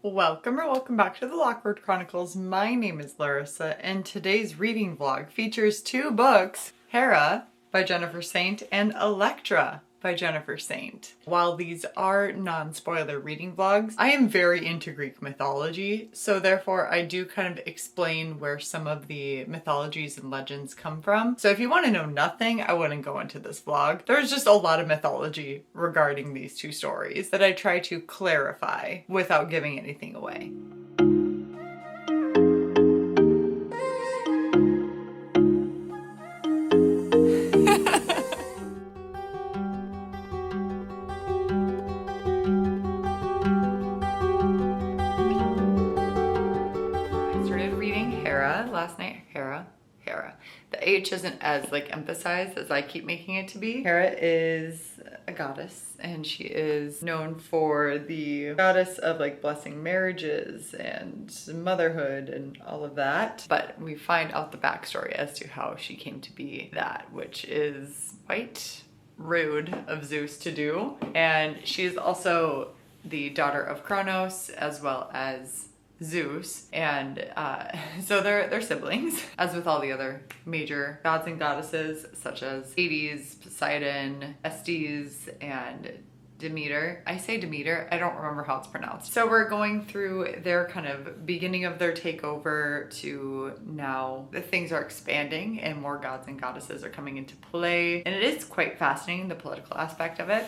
Welcome back to the Lockwood Chronicles. My name is Larissa, and today's reading vlog features two books, Hera by Jennifer Saint and Elektra by Jennifer Saint. While these are non-spoiler reading vlogs, I am very into Greek mythology, so therefore I do kind of explain where some of the mythologies and legends come from. So if you want to know nothing, I wouldn't go into this vlog. There's just a lot of mythology regarding these two stories that I try to clarify without giving anything away. Last night. Hera. The H isn't as emphasized as I keep making it to be. Hera is a goddess, and she is known for the goddess of blessing marriages and motherhood and all of that. But we find out the backstory as to how she came to be that, which is quite rude of Zeus to do. And she's also the daughter of Kronos as well as Zeus, and so they're siblings, as with all the other major gods and goddesses such as Hades, Poseidon, Estes, and Demeter. I say Demeter, I don't remember how it's pronounced. So we're going through their kind of beginning of their takeover to now the things are expanding and more gods and goddesses are coming into play, and it is quite fascinating, the political aspect of it.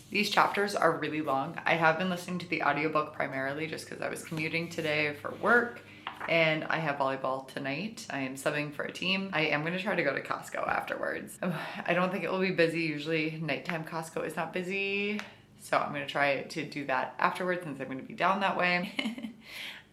These chapters are really long. I have been listening to the audiobook primarily just because I was commuting today for work and I have volleyball tonight. I am subbing for a team. I am gonna try to go to Costco afterwards. I don't think it will be busy. Usually nighttime Costco is not busy. So I'm gonna try to do that afterwards since I'm gonna be down that way.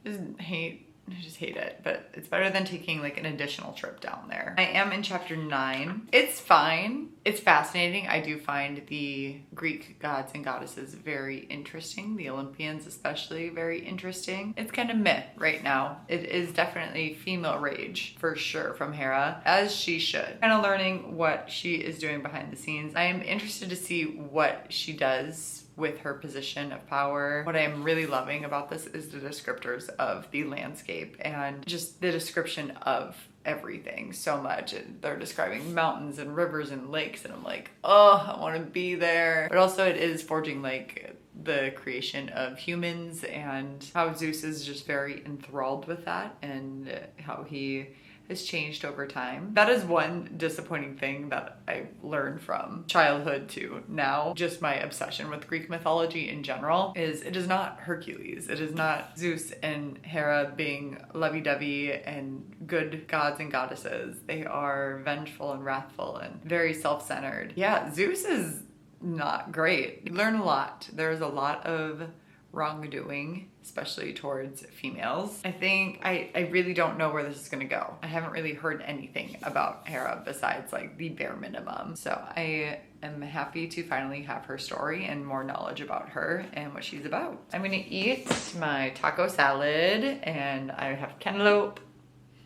I just hate it, but it's better than taking an additional trip down there. I am in chapter 9. It's fine. It's fascinating. I do find the Greek gods and goddesses very interesting. The Olympians especially very interesting. It's kind of meh right now. It is definitely female rage for sure from Hera, as she should. Kind of learning what she is doing behind the scenes. I am interested to see what she does with her position of power. What I am really loving about this is the descriptors of the landscape and just the description of everything so much. They're describing mountains and rivers and lakes, and I'm like, oh, I want to be there. But also it is forging the creation of humans and how Zeus is just very enthralled with that and how he has changed over time. That is one disappointing thing that I learned from childhood to now. Just my obsession with Greek mythology in general is it is not Hercules. It is not Zeus and Hera being lovey-dovey and good gods and goddesses. They are vengeful and wrathful and very self-centered. Yeah, Zeus is not great. You learn a lot. There's a lot of wrongdoing, especially towards females. I think I really don't know where this is gonna go. I haven't really heard anything about Hera besides the bare minimum. So I am happy to finally have her story and more knowledge about her and what she's about. I'm gonna eat my taco salad and I have cantaloupe.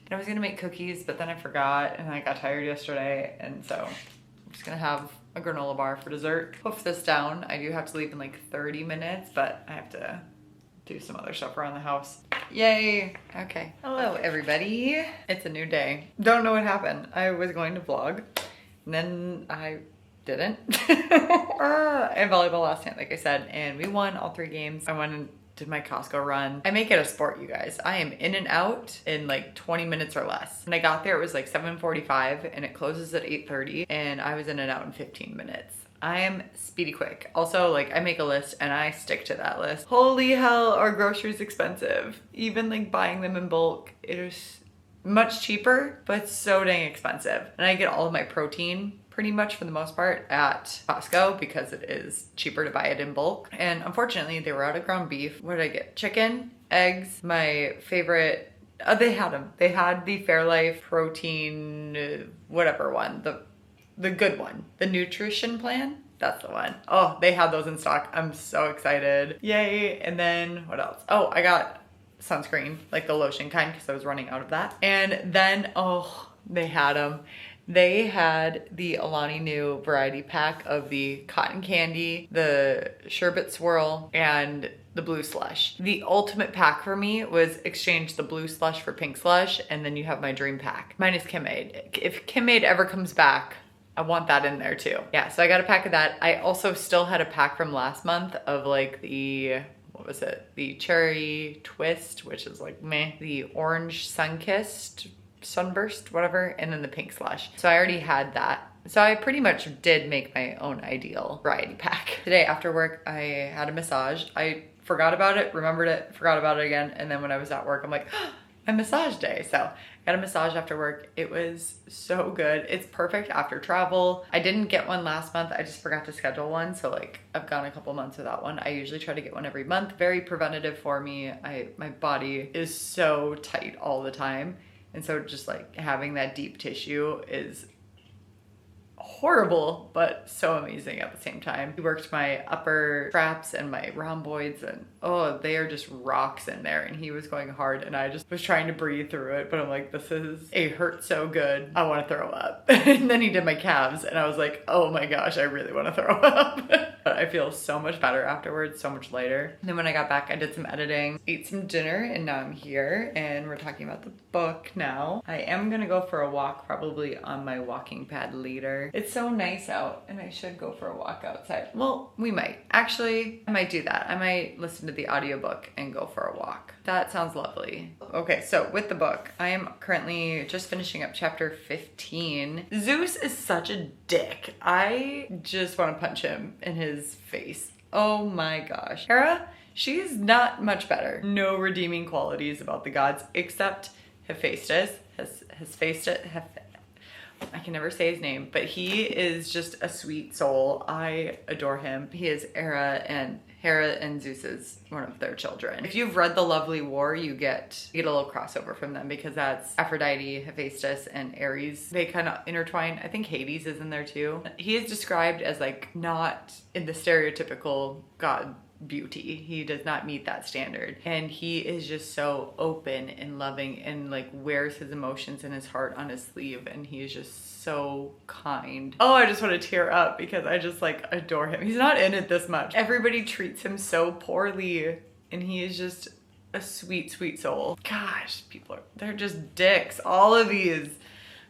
And I was gonna make cookies, but then I forgot and I got tired yesterday, and so I'm just gonna have a granola bar for dessert. Hoof this down. I do have to leave in 30 minutes, but I have to do some other stuff around the house. Yay! Okay. Hello, everybody. It's a new day. Don't know what happened. I was going to vlog, and then I didn't. I had volleyball last night, like I said, and we won all 3 games. I went and did my Costco run. I make it a sport, you guys. I am in and out in 20 minutes or less. When I got there, it was 7:45 and it closes at 8:30, and I was in and out in 15 minutes. I am speedy quick. Also, I make a list and I stick to that list. Holy hell, are groceries expensive. Even buying them in bulk, it is much cheaper, but so dang expensive. And I get all of my protein pretty much for the most part at Costco because it is cheaper to buy it in bulk. And unfortunately they were out of ground beef. What did I get? Chicken, eggs, my favorite, they had them. They had the Fairlife protein, whatever one, the good one, the nutrition plan. That's the one. Oh, they had those in stock. I'm so excited. Yay. And then what else? Oh, I got sunscreen, the lotion kind, because I was running out of that. And then, oh, they had them. They had the Alani Nu variety pack of the cotton candy, the sherbet swirl, and the blue slush. The ultimate pack for me was exchange the blue slush for pink slush, and then you have my dream pack. Minus Kim Aid. If Kim Aid ever comes back, I want that in there too. Yeah, so I got a pack of that. I also still had a pack from last month of like the, what was it? The cherry twist, which is like meh. The orange sun-kissed, sunburst, whatever, and then the pink slush. So I already had that. So I pretty much did make my own ideal variety pack. Today after work, I had a massage. I forgot about it, remembered it, forgot about it again. And then when I was at work, I'm like, oh, my massage day. So I got a massage after work. It was so good. It's perfect after travel. I didn't get one last month. I just forgot to schedule one. So like I've gone a couple months without one. I usually try to get one every month. Very preventative for me. My body is so tight all the time. And so just like having that deep tissue is horrible, but so amazing at the same time. He worked my upper traps and my rhomboids, and oh, they are just rocks in there, and he was going hard, and I just was trying to breathe through it, but I'm like, it hurt so good, I want to throw up. And then he did my calves, and I was like, oh my gosh, I really want to throw up. But I feel so much better afterwards, so much lighter. And then when I got back, I did some editing, ate some dinner, and now I'm here, and we're talking about the book now. I am gonna go for a walk probably on my walking pad later. It's so nice out, and I should go for a walk outside. Well, we might. Actually, I might do that. I might listen to the audiobook and go for a walk. That sounds lovely. Okay, so with the book, I am currently just finishing up chapter 15. Zeus is such a dick. I just want to punch him in his face. Oh my gosh. Hera, she's not much better. No redeeming qualities about the gods except Hephaestus. I can never say his name, but he is just a sweet soul. I adore him. He is Hera and Zeus's one of their children. If you've read The Lovely War, you get a little crossover from them, because that's Aphrodite, Hephaestus, and Ares. They kind of intertwine. I think Hades is in there too. He is described as like not in the stereotypical god beauty. He does not meet that standard, and he is just so open and loving and like wears his emotions and his heart on his sleeve, and he is just so kind. Oh, I just want to tear up because I just like adore him. He's not in it this much. Everybody treats him so poorly, and he is just a sweet, sweet soul. Gosh, they're just dicks. All of these.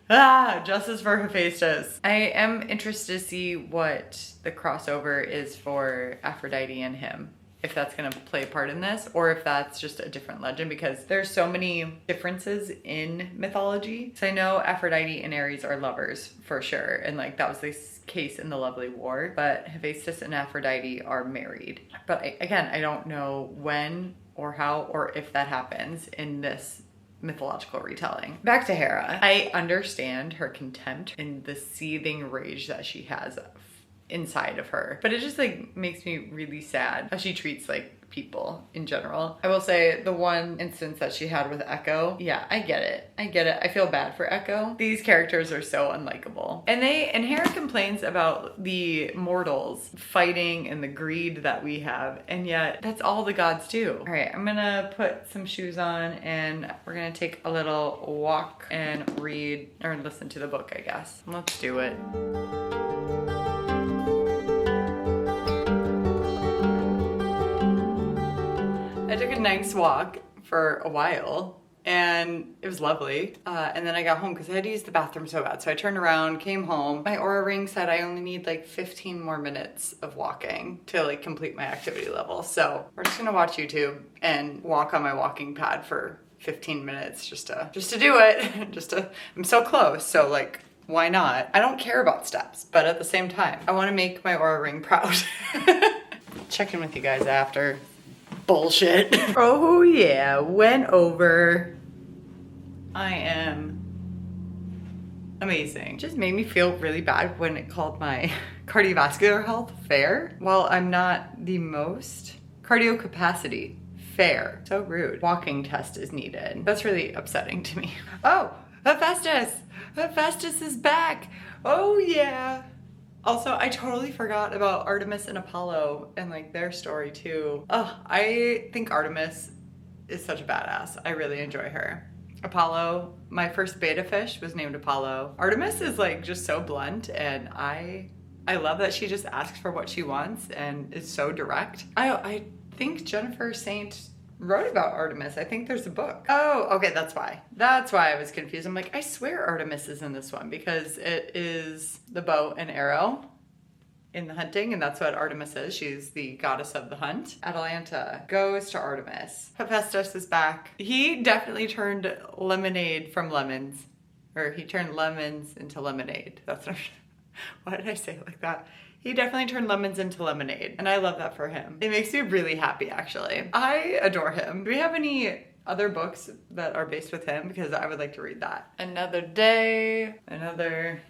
Justice for Hephaestus. I am interested to see what the crossover is for Aphrodite and him. If that's gonna play a part in this, or if that's just a different legend, because there's so many differences in mythology. So I know Aphrodite and Ares are lovers for sure, and like that was the case in The Lovely War, but Hephaestus and Aphrodite are married. But again, I don't know when or how or if that happens in this mythological retelling. Back to Hera. I understand her contempt and the seething rage that she has inside of her, but it just like makes me really sad how she treats like people in general. I will say the one instance that she had with Echo, yeah, I get it. I feel bad for Echo. These characters are so unlikable. And Hera complains about the mortals fighting and the greed that we have, and yet that's all the gods do. All right, I'm gonna put some shoes on and we're gonna take a little walk and read or listen to the book, I guess. Let's do it. I took a nice walk for a while and it was lovely. And then I got home because I had to use the bathroom so bad. So I turned around, came home. My Oura Ring said I only need like 15 more minutes of walking to like complete my activity level. So we're just gonna watch YouTube and walk on my walking pad for 15 minutes just to do it. I'm so close. So like, why not? I don't care about steps, but at the same time, I want to make my Oura Ring proud. Check in with you guys after. Bullshit. Oh yeah, went over. I am amazing. Just made me feel really bad when it called my cardiovascular health fair. While I'm not the most cardio capacity fair. So rude. Walking test is needed. That's really upsetting to me. Oh, Hephaestus. Hephaestus is back. Oh yeah. Also, I totally forgot about Artemis and Apollo and like their story too. Oh, I think Artemis is such a badass. I really enjoy her. Apollo, my first beta fish was named Apollo. Artemis is like just so blunt, and I love that she just asks for what she wants and is so direct. I think Jennifer Saint wrote about Artemis. I think there's a book. Oh, okay, that's why. That's why I was confused. I'm like, I swear Artemis is in this one because it is the bow and arrow in the hunting, and that's what Artemis is. She's the goddess of the hunt. Atalanta goes to Artemis. Hephaestus is back. He definitely turned lemonade from lemons, or he turned lemons into lemonade. That's what I'm, why did I say it like that? He definitely turned lemons into lemonade, and I love that for him. It makes me really happy, actually. I adore him. Do we have any other books that are based with him? Because I would like to read that. Another day, another...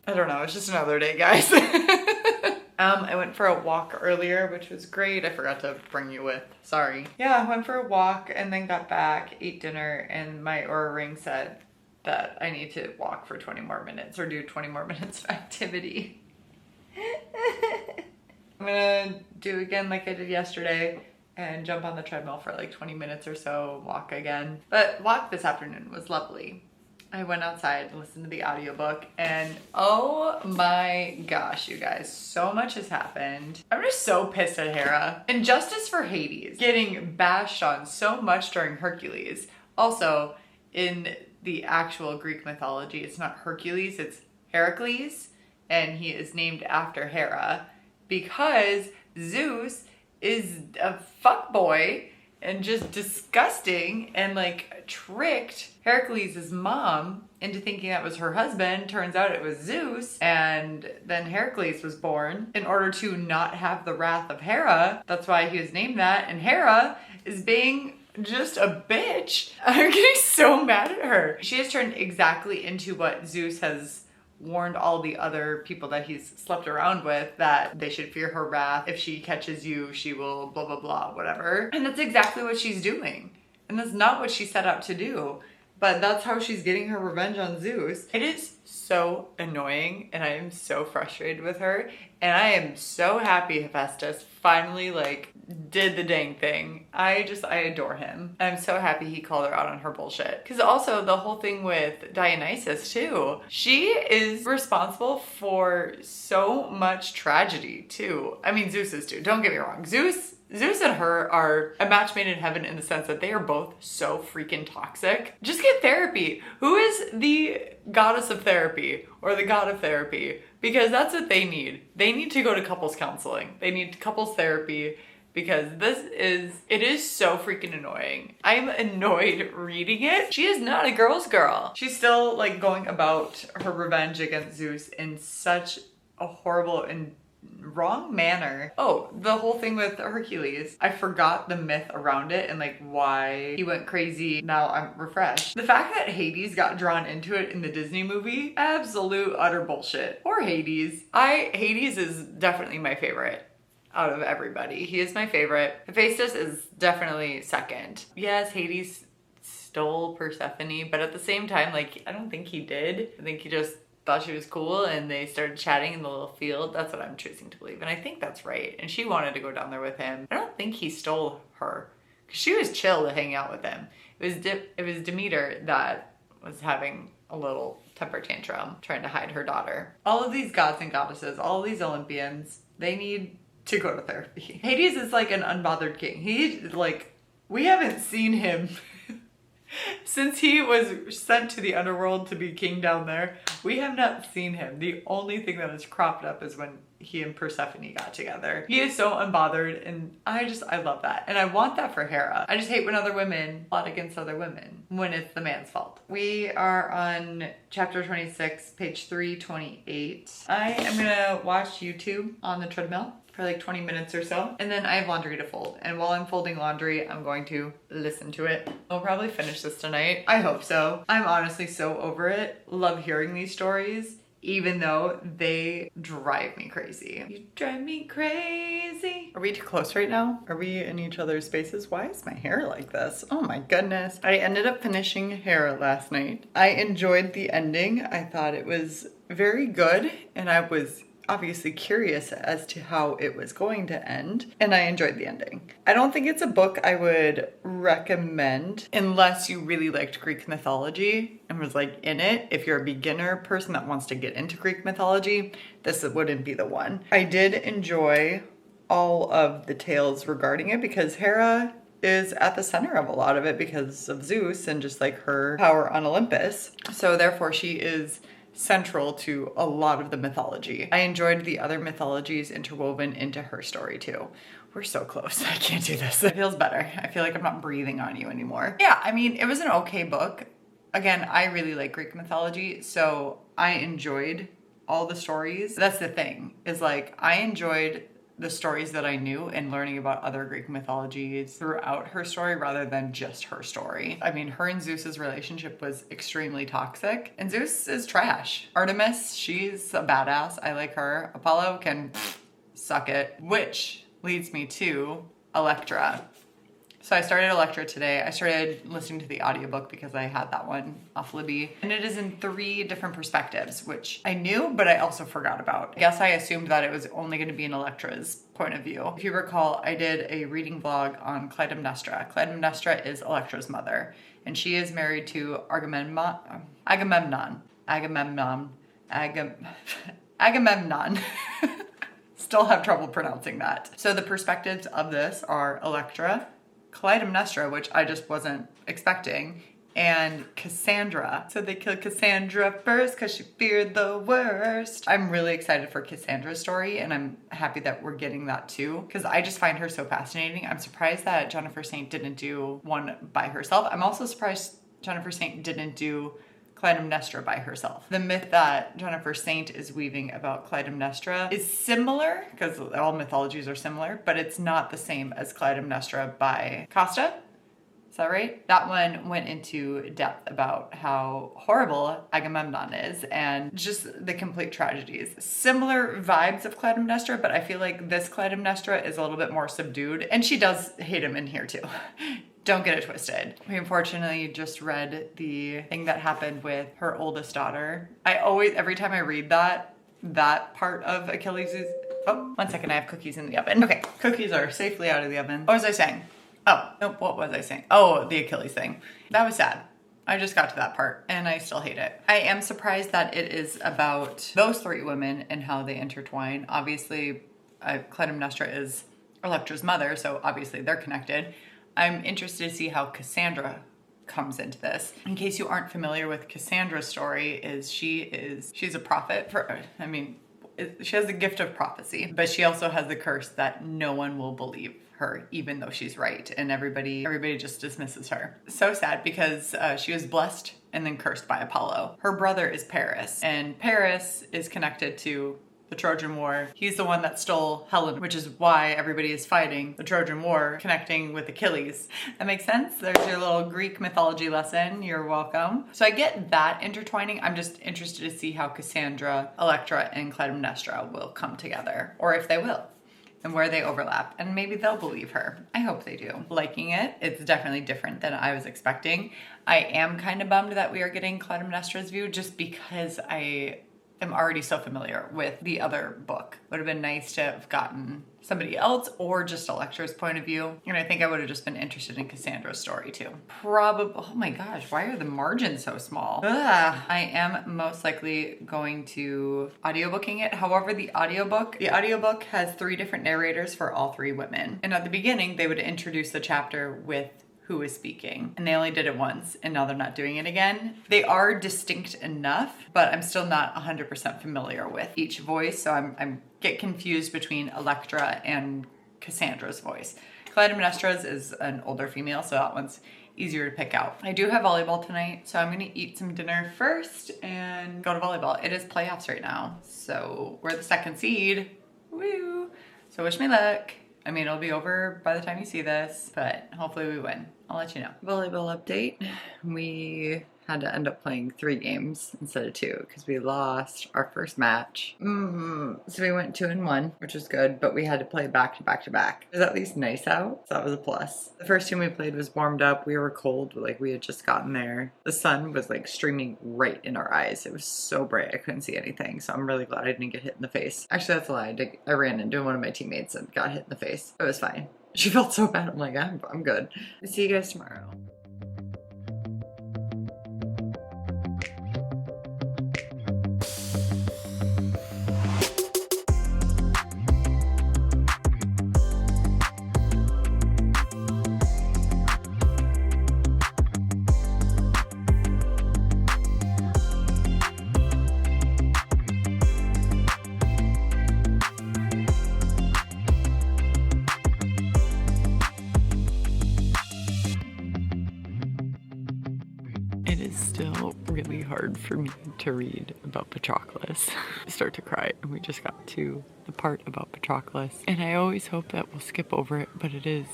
I don't know, it's just another day, guys. I went for a walk earlier, which was great. I forgot to bring you with, sorry. Yeah, I went for a walk and then got back, ate dinner, and my Oura Ring said that I need to walk for 20 more minutes or do 20 more minutes of activity. I'm gonna do again like I did yesterday and jump on the treadmill for like 20 minutes or so, walk again. But walk this afternoon was lovely. I went outside and listened to the audiobook, and oh my gosh, you guys, so much has happened. I'm just so pissed at Hera. Injustice for Hades, getting bashed on so much during Hercules. Also, in the actual Greek mythology, it's not Hercules, it's Heracles, and he is named after Hera because Zeus is a fuckboy and just disgusting and like tricked Heracles' mom into thinking that was her husband. Turns out it was Zeus, and then Heracles was born in order to not have the wrath of Hera. That's why he was named that, and Hera is being just a bitch. I'm getting so mad at her. She has turned exactly into what Zeus has warned all the other people that he's slept around with, that they should fear her wrath. If she catches you, she will blah, blah, blah, whatever. And that's exactly what she's doing. And that's not what she set out to do. But that's how she's getting her revenge on Zeus. It is so annoying, and I am so frustrated with her. And I am so happy Hephaestus finally like did the dang thing. I adore him. I'm so happy he called her out on her bullshit. Because also the whole thing with Dionysus too. She is responsible for so much tragedy too. I mean, Zeus is too. Don't get me wrong. Zeus and her are a match made in heaven in the sense that they are both so freaking toxic. Just get therapy. Who is the goddess of therapy or the god of therapy? Because that's what they need. They need to go to couples counseling. They need couples therapy because it is so freaking annoying. I'm annoyed reading it. She is not a girl's girl. She's still like going about her revenge against Zeus in such a horrible and wrong manner. Oh, the whole thing with Hercules. I forgot the myth around it and like why he went crazy. Now I'm refreshed. The fact that Hades got drawn into it in the Disney movie, absolute utter bullshit. Or Hades. Hades is definitely my favorite out of everybody. He is my favorite. Hephaestus is definitely second. Yes, Hades stole Persephone, but at the same time, like, I don't think he did. I think he just thought she was cool and they started chatting in the little field. That's what I'm choosing to believe. And I think that's right. And she wanted to go down there with him. I don't think he stole her because she was chill to hang out with him. It was Demeter that was having a little temper tantrum trying to hide her daughter. All of these gods and goddesses, all of these Olympians, they need to go to therapy. Hades is like an unbothered king. We haven't seen him since he was sent to the underworld to be king down there. We have not seen him. The only thing that has cropped up is when he and Persephone got together. He is so unbothered, and I love that. And I want that for Hera. I just hate when other women plot against other women when it's the man's fault. We are on chapter 26, page 328. I am gonna watch YouTube on the treadmill for like 20 minutes or so. And then I have laundry to fold. And while I'm folding laundry, I'm going to listen to it. I'll probably finish this tonight. I hope so. I'm honestly so over it. Love hearing these stories, even though they drive me crazy. You drive me crazy. Are we too close right now? Are we in each other's spaces? Why is my hair like this? Oh my goodness. I ended up finishing Hera last night. I enjoyed the ending. I thought it was very good, and I was obviously curious as to how it was going to end, and I enjoyed the ending. I don't think it's a book I would recommend unless you really liked Greek mythology and was like in it. If you're a beginner person that wants to get into Greek mythology, this wouldn't be the one. I did enjoy all of the tales regarding it because Hera is at the center of a lot of it because of Zeus and just like her power on Olympus. So therefore she is central to a lot of the mythology. I enjoyed the other mythologies interwoven into her story too. We're so close. I can't do this. It feels better. I feel like I'm not breathing on you anymore. Yeah, I mean, it was an okay book. Again, I really like Greek mythology, so I enjoyed all the stories. That's the thing, is like I enjoyed the stories that I knew and learning about other Greek mythologies throughout her story rather than just her story. I mean, her and Zeus's relationship was extremely toxic and Zeus is trash. Artemis, she's a badass. I like her. Apollo can suck it, which leads me to Elektra. So I started Elektra today. I started listening to the audiobook because I had that one off Libby. And it is in 3 different perspectives, which I knew, but I also forgot about. I guess I assumed that it was only going to be in Elektra's point of view. If you recall, I did a reading vlog on Clytemnestra. Clytemnestra is Elektra's mother, and she is married to Agamemnon. Still have trouble pronouncing that. So the perspectives of this are Elektra, Clytemnestra, which I just wasn't expecting, and Cassandra. So they killed Cassandra first because she feared the worst. I'm really excited for Cassandra's story, and I'm happy that we're getting that too, because I just find her so fascinating. I'm surprised that Jennifer Saint didn't do one by herself. I'm also surprised Jennifer Saint didn't do Clytemnestra by herself. The myth that Jennifer Saint is weaving about Clytemnestra is similar, because all mythologies are similar, but it's not the same as Clytemnestra by Costa. Is that right? That one went into depth about how horrible Agamemnon is and just the complete tragedies. Similar vibes of Clytemnestra, but I feel like this Clytemnestra is a little bit more subdued, and she does hate him in here too. Don't get it twisted. We unfortunately just read the thing that happened with her oldest daughter. Every time I read that part of Achilles is, oh, 1 second, I have cookies in the oven. Okay, cookies are safely out of the oven. What was I saying? Oh, nope, what was I saying? Oh, the Achilles thing. That was sad. I just got to that part and I still hate it. I am surprised that it is about those 3 women and how they intertwine. Obviously, Clytemnestra is Elektra's mother, so obviously they're connected. I'm interested to see how Cassandra comes into this. In case you aren't familiar with Cassandra's story, she's a prophet she has the gift of prophecy, but she also has the curse that no one will believe her, even though she's right, and everybody just dismisses her. So sad, because she was blessed and then cursed by Apollo. Her brother is Paris, and Paris is connected to the Trojan War. He's the one that stole Helen, which is why everybody is fighting the Trojan War, connecting with Achilles. That makes sense? There's your little Greek mythology lesson. You're welcome. So I get that intertwining. I'm just interested to see how Cassandra, Elektra, and Clytemnestra will come together, or if they will, and where they overlap, and maybe they'll believe her. I hope they do. Liking it. It's definitely different than I was expecting. I am kind of bummed that we are getting Clytemnestra's view, just because I am already so familiar with the other book. Would have been nice to have gotten somebody else or just Elektra's point of view. And I think I would have just been interested in Cassandra's story too. Probably, oh my gosh, why are the margins so small? Ugh. I am most likely going to audiobooking it. However, the audiobook has 3 different narrators for all 3 women. And at the beginning, they would introduce the chapter with who is speaking, and they only did it once, and now they're not doing it again. They are distinct enough, but I'm still not 100% familiar with each voice, so I'm get confused between Elektra and Cassandra's voice. Clytemnestra's is an older female, so that one's easier to pick out. I do have volleyball tonight, so I'm gonna eat some dinner first and go to volleyball. It is playoffs right now, so we're the 2nd seed. Woo! So wish me luck. I mean, it'll be over by the time you see this, but hopefully we win. I'll let you know. Volleyball update. We had to end up playing 3 games instead of 2 because we lost our first match. So we went 2-1, which was good, but we had to play back to back to back. It was at least nice out, so that was a plus. The first team we played was warmed up. We were cold, like we had just gotten there. The sun was like streaming right in our eyes. It was so bright, I couldn't see anything, so I'm really glad I didn't get hit in the face. Actually, that's a lie. I ran into one of my teammates and got hit in the face. It was fine. She felt so bad. I'm like, I'm good. See you guys tomorrow. is still really hard for me to read about Patroclus. I start to cry, and we just got to the part about Patroclus. And I always hope that we'll skip over it, but it is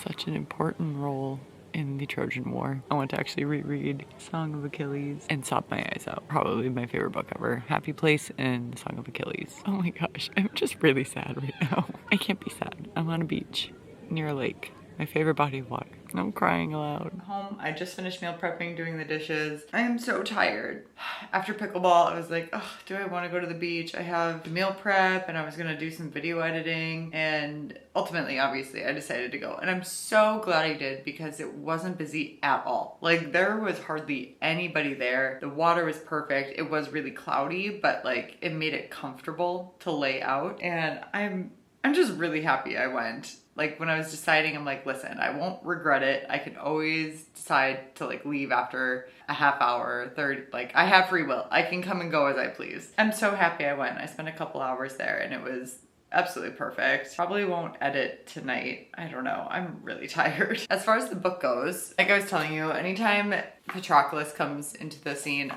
such an important role in the Trojan War. I want to actually reread Song of Achilles and sob my eyes out. Probably my favorite book ever. Happy Place and Song of Achilles. Oh my gosh, I'm just really sad right now. I can't be sad. I'm on a beach near a lake. My favorite body of water. I'm crying aloud. Home, I just finished meal prepping, doing the dishes. I am so tired. After pickleball, I was like, oh, do I want to go to the beach? I have the meal prep and I was gonna do some video editing, and ultimately, obviously, I decided to go. And I'm so glad I did because it wasn't busy at all. Like, there was hardly anybody there. The water was perfect. It was really cloudy, but like it made it comfortable to lay out. And I'm just really happy I went. Like, when I was deciding, I'm like, listen, I won't regret it. I can always decide to like leave after a half hour, 30, like I have free will. I can come and go as I please. I'm so happy I went. I spent a couple hours there and it was absolutely perfect. Probably won't edit tonight. I don't know. I'm really tired. As far as the book goes, like I was telling you, anytime Patroclus comes into the scene,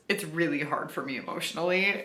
it's really hard for me emotionally.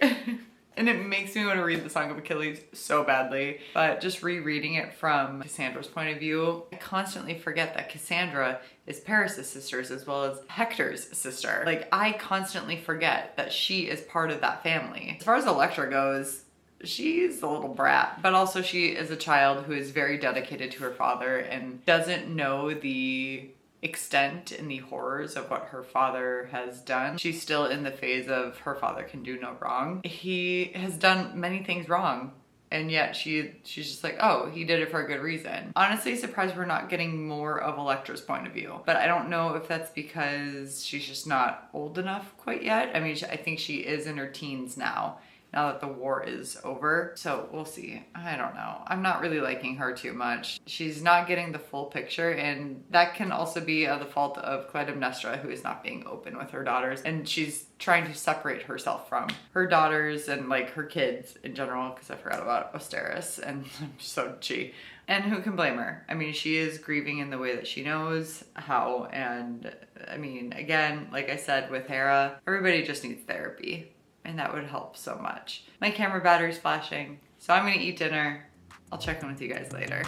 And it makes me want to read the Song of Achilles so badly. But just rereading it from Cassandra's point of view, I constantly forget that Cassandra is Paris' sister as well as Hector's sister. Like, I constantly forget that she is part of that family. As far as Elektra goes, she's a little brat, but also she is a child who is very dedicated to her father and doesn't know the extent and the horrors of what her father has done. She's still in the phase of her father can do no wrong. He has done many things wrong, and yet she's just like, oh, he did it for a good reason. Honestly, surprised we're not getting more of Elektra's point of view, but I don't know if that's because she's just not old enough quite yet. I mean, I think she is in her teens now that the war is over. So we'll see. I don't know. I'm not really liking her too much. She's not getting the full picture, and that can also be the fault of Clytemnestra, who is not being open with her daughters, and she's trying to separate herself from her daughters and like her kids in general, because I forgot about Osteris, and so she. And who can blame her? I mean, she is grieving in the way that she knows how, and I mean, again, like I said with Hera, everybody just needs therapy. And that would help so much. My camera battery's flashing, so I'm gonna eat dinner. I'll check in with you guys later.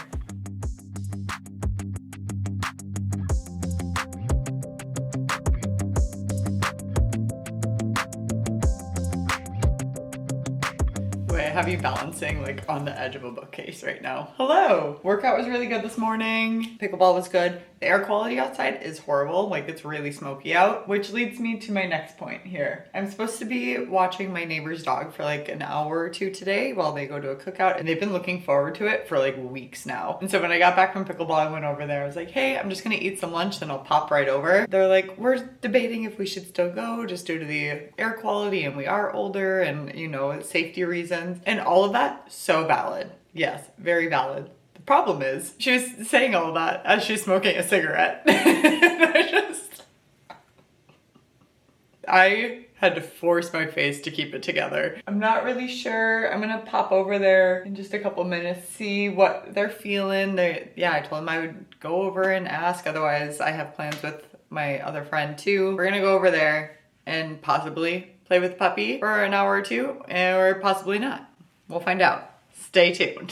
I have you balancing like on the edge of a bookcase right now. Hello! Workout was really good this morning. Pickleball was good. The air quality outside is horrible. Like, it's really smoky out, which leads me to my next point here. I'm supposed to be watching my neighbor's dog for like an hour or two today while they go to a cookout, and they've been looking forward to it for like weeks now. And so when I got back from pickleball, I went over there. I was like, hey, I'm just gonna eat some lunch, then I'll pop right over. They're like, we're debating if we should still go just due to the air quality, and we are older, and you know, safety reasons. And all of that, so valid. Yes, very valid. The problem is, she was saying all of that as she's smoking a cigarette. I had to force my face to keep it together. I'm not really sure. I'm gonna pop over there in just a couple minutes, see what they're feeling. Yeah, I told them I would go over and ask. Otherwise, I have plans with my other friend too. We're gonna go over there and possibly play with the puppy for an hour or two, or possibly not. We'll find out. Stay tuned.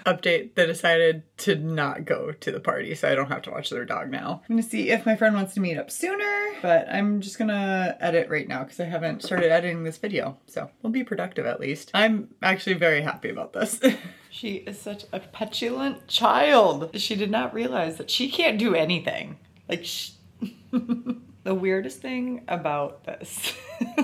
Update, they decided to not go to the party, so I don't have to watch their dog now. I'm gonna see if my friend wants to meet up sooner, but I'm just gonna edit right now because I haven't started editing this video, so we'll be productive at least. I'm actually very happy about this. She is such a petulant child. She did not realize that she can't do anything. Like, the weirdest thing about this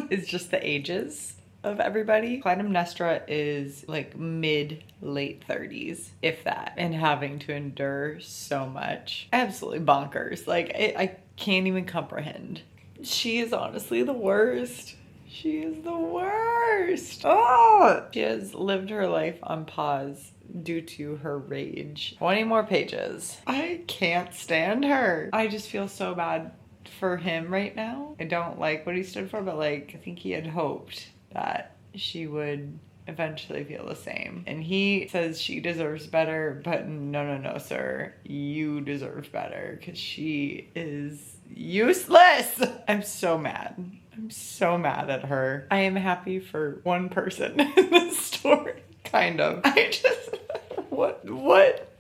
is just the ages of everybody. Clytemnestra is like mid-late 30s, if that, and having to endure so much. Absolutely bonkers. Like, I can't even comprehend. She is honestly the worst. She is the worst. Oh! She has lived her life on pause due to her rage. 20 more pages. I can't stand her. I just feel so bad for him right now. I don't like what he stood for, but like, I think he had hoped that she would eventually feel the same. And he says she deserves better, but no, sir. You deserve better because she is useless. I'm so mad. I'm so mad at her. I am happy for one person in this story, kind of. What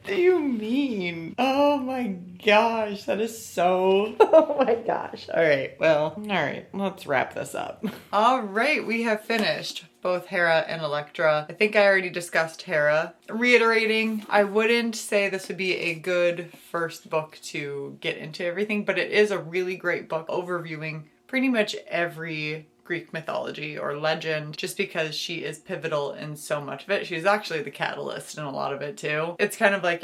do you mean? Oh my gosh, that is so... Oh my gosh. All right, let's wrap this up. All right, we have finished both Hera and Elektra. I think I already discussed Hera. Reiterating, I wouldn't say this would be a good first book to get into everything, but it is a really great book overviewing pretty much every Greek mythology or legend, just because she is pivotal in so much of it. She's actually the catalyst in a lot of it too. It's kind of like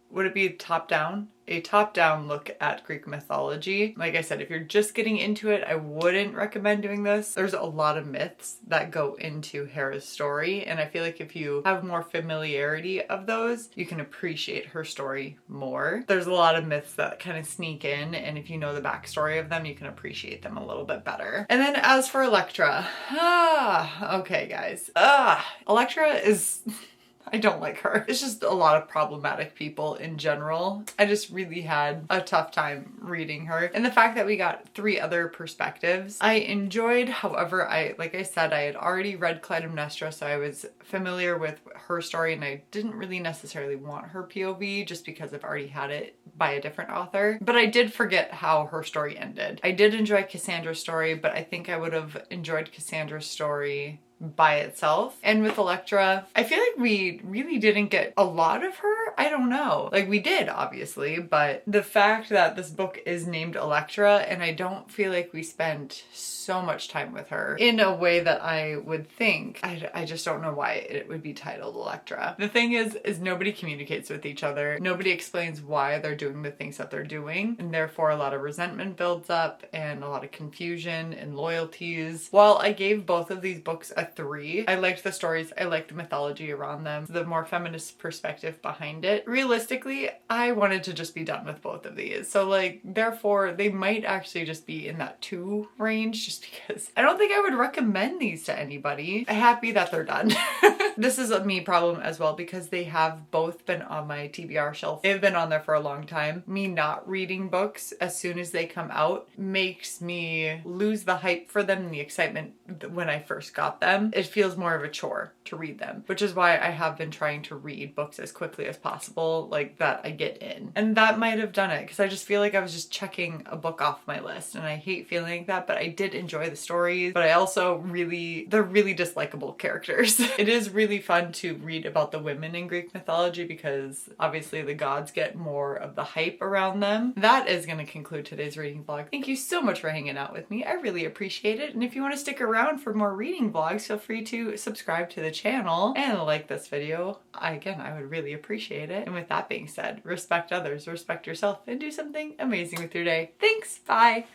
would it be top-down? A top-down look at Greek mythology. Like I said, if you're just getting into it, I wouldn't recommend doing this. There's a lot of myths that go into Hera's story, and I feel like if you have more familiarity of those, you can appreciate her story more. There's a lot of myths that kind of sneak in, and if you know the backstory of them, you can appreciate them a little bit better. And then as for Elektra, okay guys, Elektra is... I don't like her. It's just a lot of problematic people in general. I just really had a tough time reading her. And the fact that we got 3 other perspectives, I enjoyed. However, like I said, I had already read Clytemnestra, so I was familiar with her story and I didn't really necessarily want her POV just because I've already had it by a different author. But I did forget how her story ended. I did enjoy Cassandra's story, but I think I would have enjoyed Cassandra's story by itself. And with Elektra, I feel like we really didn't get a lot of her. I don't know. Like we did, obviously, but the fact that this book is named Elektra and I don't feel like we spent so much time with her in a way that I would think. I just don't know why it would be titled Elektra. The thing is nobody communicates with each other. Nobody explains why they're doing the things that they're doing, and therefore a lot of resentment builds up and a lot of confusion and loyalties. While I gave both of these books a 3, I liked the stories, I liked the mythology around them, the more feminist perspective behind it. Realistically, I wanted to just be done with both of these. So like, therefore, they might actually just be in that 2 range, just because I don't think I would recommend these to anybody. I'm happy that they're done. This is a me problem as well because they have both been on my TBR shelf. They've been on there for a long time. Me not reading books as soon as they come out makes me lose the hype for them and the excitement when I first got them. It feels more of a chore to read them, which is why I have been trying to read books as quickly as possible, like that I get in. And that might have done it because I just feel like I was just checking a book off my list, and I hate feeling like that, but I did enjoy the stories, but I also they're really dislikable characters. It is really fun to read about the women in Greek mythology because obviously the gods get more of the hype around them. That is going to conclude today's reading vlog. Thank you so much for hanging out with me. I really appreciate it. And if you want to stick around for more reading vlogs, feel free to subscribe to the channel and like this video. I would really appreciate it. And with that being said, respect others, respect yourself, and do something amazing with your day. Thanks. Bye.